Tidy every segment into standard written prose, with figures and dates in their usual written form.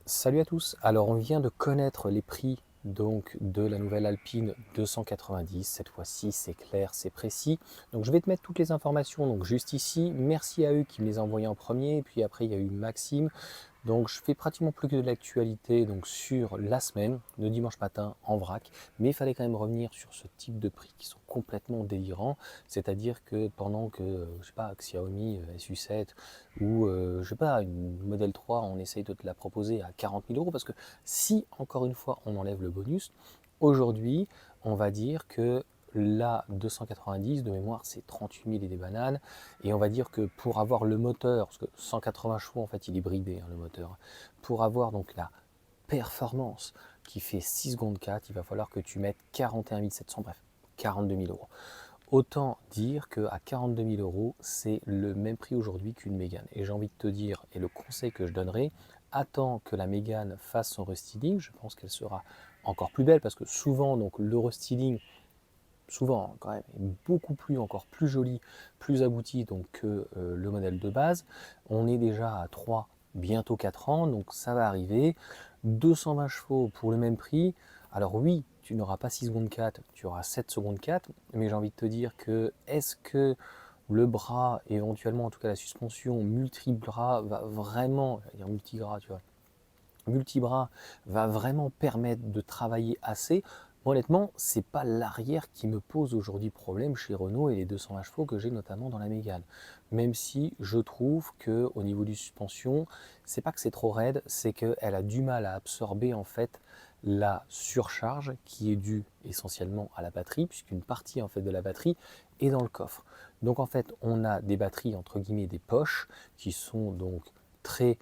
Salut à tous. Alors on vient de connaître les prix donc de la nouvelle Alpine 290. Cette fois-ci, c'est clair, c'est précis. Donc je vais te mettre toutes les informations donc juste ici. Merci à eux qui me les ont envoyés en premier. Et puis après, il y a eu Maxime. Donc je fais pratiquement plus que de l'actualité donc sur la semaine, de dimanche matin en vrac, mais il fallait quand même revenir sur ce type de prix qui sont complètement délirants, c'est-à-dire que pendant que je sais pas Xiaomi SU7 ou je sais pas une Model 3, on essaye de te la proposer à 40 000 euros parce que si encore une fois on enlève le bonus, aujourd'hui on va dire que la 290 de mémoire c'est 38 000 et des bananes. Et on va dire que pour avoir le moteur, parce que 180 chevaux en fait il est bridé le moteur, pour avoir donc la performance qui fait 6 secondes 4, il va falloir que tu mettes 41 700, bref, 42 000 euros. Autant dire qu'à 42 000 euros, c'est le même prix aujourd'hui qu'une Mégane. Et j'ai envie de te dire, et le conseil que je donnerai, attends que la Mégane fasse son restyling, je pense qu'elle sera encore plus belle parce que souvent donc le restyling souvent quand même beaucoup plus encore plus joli, plus abouti donc que le modèle de base. On est déjà à 3, bientôt 4 ans, donc ça va arriver. 220 chevaux pour le même prix. Alors oui, tu n'auras pas 6 secondes 4, tu auras 7 secondes 4, mais j'ai envie de te dire que est-ce que le bras, éventuellement en tout cas la suspension multi-bras va vraiment, je vais dire multi-gras, tu vois, multibras va vraiment permettre de travailler assez. Honnêtement, c'est pas l'arrière qui me pose aujourd'hui problème chez Renault et les 220 chevaux que j'ai notamment dans la Mégane. Même si je trouve que au niveau du suspension, c'est pas que c'est trop raide, c'est qu'elle a du mal à absorber en fait la surcharge qui est due essentiellement à la batterie, puisqu'une partie en fait de la batterie est dans le coffre. Donc en fait, on a des batteries entre guillemets des poches qui sont donc très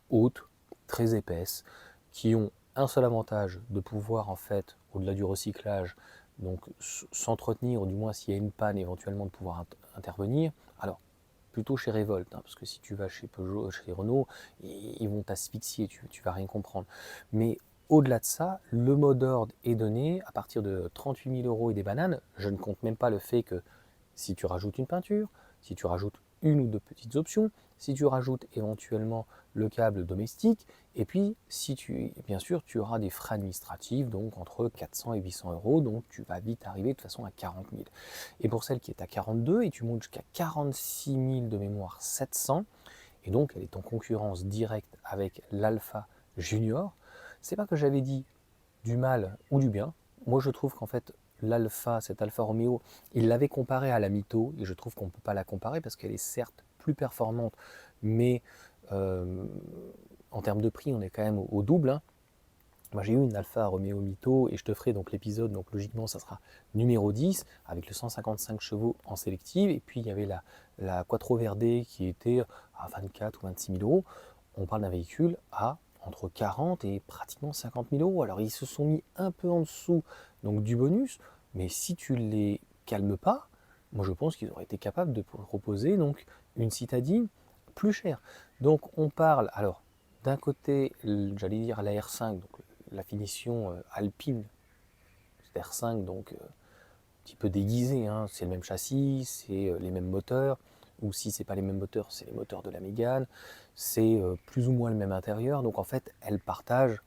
hautes, très épaisses, qui ont un seul avantage de pouvoir en fait, au-delà du recyclage, donc s'entretenir, ou du moins s'il y a une panne éventuellement de pouvoir intervenir. Alors plutôt chez Revolt, hein, parce que si tu vas chez Peugeot, chez Renault, ils vont t'asphyxier, tu vas rien comprendre. Mais au-delà de ça, le mot d'ordre est donné à partir de 38 000 euros et des bananes. Je ne compte même pas le fait que si tu rajoutes une peinture, si tu rajoutes une ou deux petites options, si tu rajoutes éventuellement le câble domestique, et puis si tu, bien sûr, tu auras des frais administratifs, donc entre 400 et 800 euros, donc tu vas vite arriver de toute façon à 40 000. Et pour celle qui est à 42, et tu montes jusqu'à 46 000 de mémoire 700, et donc elle est en concurrence directe avec l'Alpha Junior, c'est pas que j'avais dit du mal ou du bien. Moi, je trouve qu'en fait, l'Alpha, cette Alfa Romeo, il l'avait comparée à la Mito, et je trouve qu'on ne peut pas la comparer parce qu'elle est certes plus performante, mais euh, en termes de prix, on est quand même au double, hein. Moi, j'ai eu une Alfa Romeo Mito, et je te ferai donc l'épisode, donc logiquement, ça sera numéro 10, avec le 155 chevaux en sélective, et puis il y avait la Quattro Verde qui était à 24 ou 26 000 euros. On parle d'un véhicule à entre 40 et pratiquement 50 000 euros. Alors ils se sont mis un peu en dessous donc du bonus, mais si tu les calmes pas, moi je pense qu'ils auraient été capables de proposer donc une citadine plus chère. Donc on parle alors d'un côté, j'allais dire la R5, donc la finition alpine, c'est R5 donc un petit peu déguisé, hein. C'est le même châssis, c'est les mêmes moteurs, ou si c'est pas les mêmes moteurs, c'est les moteurs de la Mégane, c'est plus ou moins le même intérieur, donc en fait elles partagent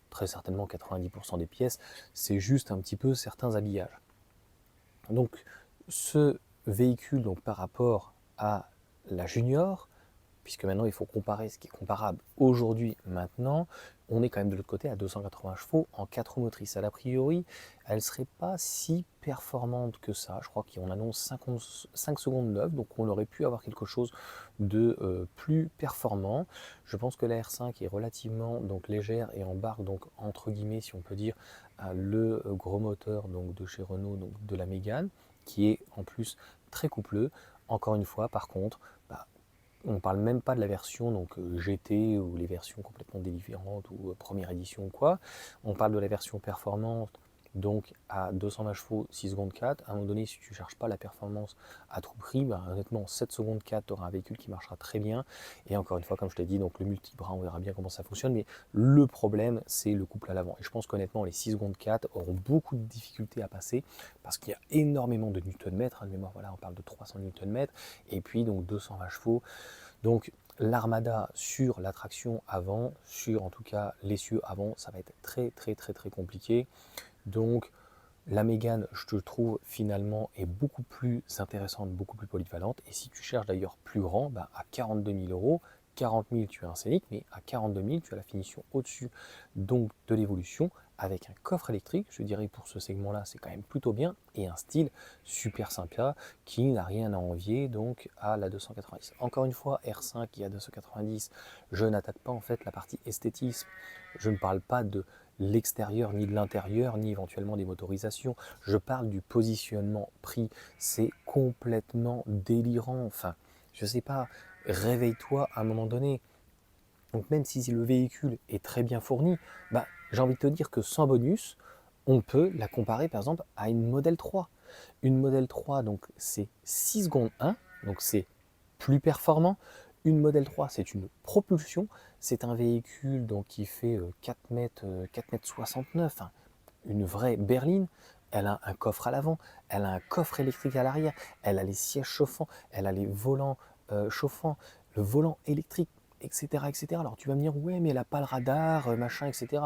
très certainement 90% des pièces, c'est juste un petit peu certains habillages. Donc ce véhicule donc, par rapport à la Junior, puisque maintenant il faut comparer ce qui est comparable aujourd'hui, maintenant, on est quand même de l'autre côté à 280 chevaux en 4 roues motrices. A priori, elle ne serait pas si performante que ça. Je crois qu'on annonce 5 secondes 9, donc on aurait pu avoir quelque chose de plus performant. Je pense que la R5 est relativement donc, légère et embarque donc entre guillemets, si on peut dire, le gros moteur donc, de chez Renault, donc, de la Mégane, qui est en plus très coupleux. Encore une fois, par contre, bah, on ne parle même pas de la version donc, GT ou les versions complètement différentes ou première édition ou quoi. On parle de la version performante donc à 220 chevaux, 6 secondes 4. À un moment donné, si tu ne cherches pas la performance à tout prix, bah, honnêtement, 7 secondes 4, tu auras un véhicule qui marchera très bien. Et encore une fois, comme je t'ai dit, donc le multi-bras, on verra bien comment ça fonctionne. Mais le problème, c'est le couple à l'avant. Et je pense qu'honnêtement, les 6 secondes 4 auront beaucoup de difficultés à passer parce qu'il y a énormément de Nm. De mémoire, voilà, on parle de 300 Nm. Et puis donc 220 chevaux. Donc l'Armada sur la traction avant, sur en tout cas l'essieu avant, ça va être très très très très compliqué. Donc la Mégane, je te trouve finalement est beaucoup plus intéressante, beaucoup plus polyvalente. Et si tu cherches d'ailleurs plus grand, bah, à 42 000 euros, 40 000 tu as un Scénic, mais à 42 000 tu as la finition au-dessus donc de l'évolution avec un coffre électrique. Je dirais pour ce segment-là, c'est quand même plutôt bien et un style super sympa qui n'a rien à envier donc à la 290. Encore une fois, R5 qui a 290, je n'attaque pas en fait la partie esthétisme. Je ne parle pas de l'extérieur, ni de l'intérieur, ni éventuellement des motorisations. Je parle du positionnement prix. C'est complètement délirant. Enfin, je sais pas, réveille-toi à un moment donné. Donc même si le véhicule est très bien fourni, bah, j'ai envie de te dire que sans bonus, on peut la comparer par exemple à une Model 3. Une Model 3, donc c'est 6 secondes 1, donc c'est plus performant. Une Model 3, c'est une propulsion. C'est un véhicule donc, qui fait 4 mètres, 69, hein, une vraie berline. Elle a un coffre à l'avant, elle a un coffre électrique à l'arrière, elle a les sièges chauffants, elle a les volants chauffants, le volant électrique, etc., etc. Alors tu vas me dire, ouais, mais elle n'a pas le radar, machin, etc.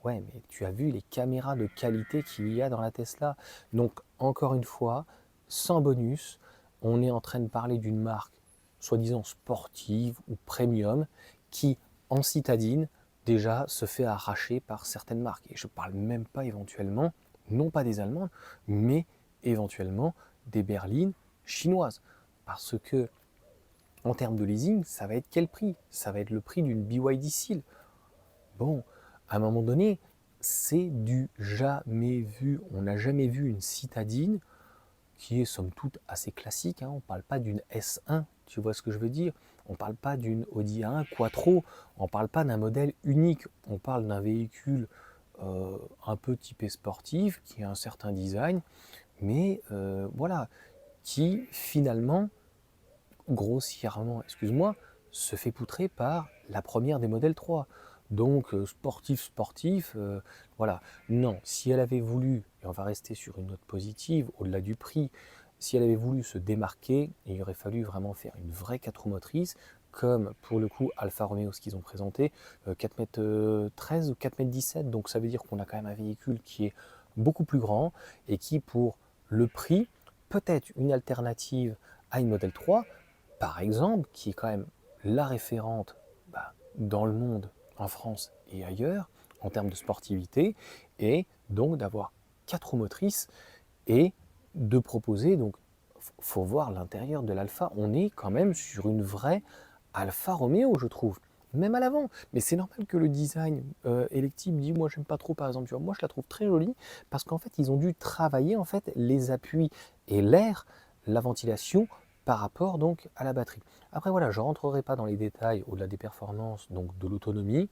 Ouais, mais tu as vu les caméras de qualité qu'il y a dans la Tesla. Donc, encore une fois, sans bonus, on est en train de parler d'une marque soi-disant sportive ou premium qui, en citadine, déjà se fait arracher par certaines marques. Et je ne parle même pas éventuellement, non pas des Allemandes, mais éventuellement des berlines chinoises. Parce que, en termes de leasing, ça va être quel prix? Ça va être le prix d'une BYD Seal. Bon, à un moment donné, c'est du jamais vu. On n'a jamais vu une citadine qui est somme toute assez classique, hein. On ne parle pas d'une S1, tu vois ce que je veux dire. On ne parle pas d'une Audi A1 Quattro, on ne parle pas d'un modèle unique, on parle d'un véhicule un peu typé sportif, qui a un certain design, mais voilà, qui finalement, grossièrement, excuse-moi, se fait poutrer par la première des modèles 3. Donc sportif, voilà. Non, si elle avait voulu, et on va rester sur une note positive, au-delà du prix, si elle avait voulu se démarquer, il aurait fallu vraiment faire une vraie 4 roues motrices, comme pour le coup Alfa Romeo, ce qu'ils ont présenté, 4 m 13 ou 4 m 17, donc ça veut dire qu'on a quand même un véhicule qui est beaucoup plus grand et qui pour le prix, peut-être une alternative à une Model 3, par exemple, qui est quand même la référente dans le monde, en France et ailleurs, en termes de sportivité, et donc d'avoir 4 roues motrices et de proposer, donc faut voir l'intérieur de l'Alfa, on est quand même sur une vraie Alfa Romeo, je trouve. Même à l'avant, mais c'est normal que le design électif dit moi j'aime pas trop par exemple, tu vois, moi je la trouve très jolie parce qu'en fait ils ont dû travailler en fait les appuis et l'air, la ventilation par rapport donc à la batterie. Après voilà, je ne rentrerai pas dans les détails au-delà des performances, donc de l'autonomie,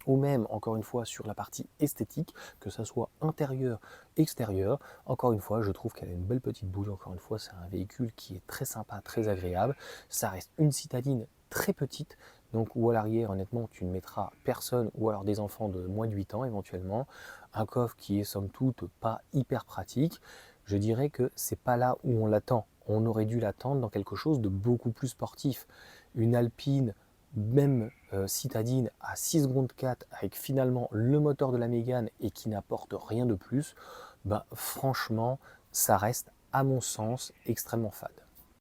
ou même encore une fois sur la partie esthétique, que ça soit intérieur, extérieur. Encore une fois, je trouve qu'elle a une belle petite bouille. Encore une fois, c'est un véhicule qui est très sympa, très agréable. Ça reste une citadine très petite, donc où à l'arrière, honnêtement, tu ne mettras personne ou alors des enfants de moins de 8 ans éventuellement. Un coffre qui est somme toute pas hyper pratique. Je dirais que c'est pas là où on l'attend. On aurait dû l'attendre dans quelque chose de beaucoup plus sportif. Une Alpine, même citadine à 6 secondes 4 avec finalement le moteur de la Mégane et qui n'apporte rien de plus, ben, franchement, ça reste à mon sens extrêmement fade.